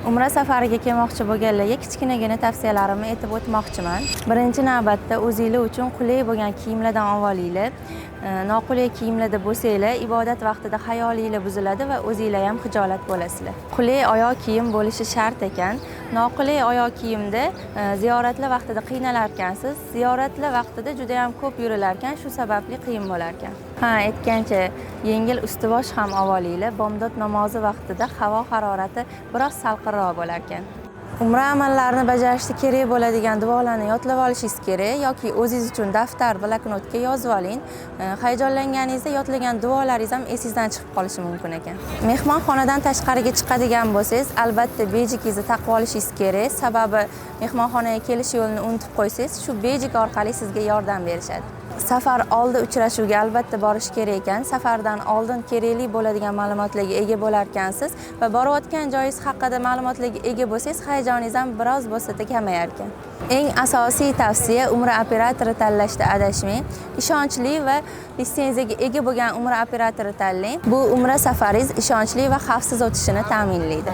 Umra safariga kelmoqchi bo'lganlarga kichkinagina tavsiyalarimni aytib o'tmoqchiman. Birinchi navbatda o'zingizlar uchun qulay bo'lgan kiyimlardan olinglar. Noqulay kiyimlarda bo'lsanglar, ibodat vaqtida xayolinglar buziladi va o'zingizlar ham xijolat bo'lasizlar. Qulay oyoq kiyim bo'lishi shart ekan. Noqulay oyoq kiyimda ziyoratlar vaqtida qiynalar ekansiz. Ziyoratlar vaqtida juda ham ko'p yurilar ekan, shu sababli qiyin bo'lar ekan. Aytgancha, yengil ustibosh ham olinglar. Bomdod namozi vaqtida havo harorati biroz salqinroq bo'lar ekan. Umra amallarini bajarishda kerak bo'ladigan duolarni yodlab olishingiz kerak yoki o'zingiz uchun daftar, bloknotga yozib oling. Hayajonlanganingizda yodlagan duolaringiz ham esingizdan chiqib qolishi mumkin ekan. Mehmonxonadan tashqariga chiqadigan bo'lsangiz, albatta bejikingizni taqib olishingiz kerak. Sababi mehmonxonaga kelish yo'lini unutib qo'ysangiz, shu bejik orqali sizga yordam berishadi. Safar oldi uchrashuvga albatta borish kerak ekan. Safardan oldin kerakli bo'ladigan ma'lumotlarga ega bo'lar ekansiz va borayotgan joyingiz haqida ma'lumotlarga ega bo'lsangiz, hayajoningiz ham biroz bo'lsa-da kamayar ekan. Eng asosiy tavsiya umra operatori tanlashda adashmang. Ishonchli va litsenziyaga ega bo'lgan umra operatori tanlang. Bu umra safaringiz ishonchli va xavfsiz o'tishini ta'minlaydi.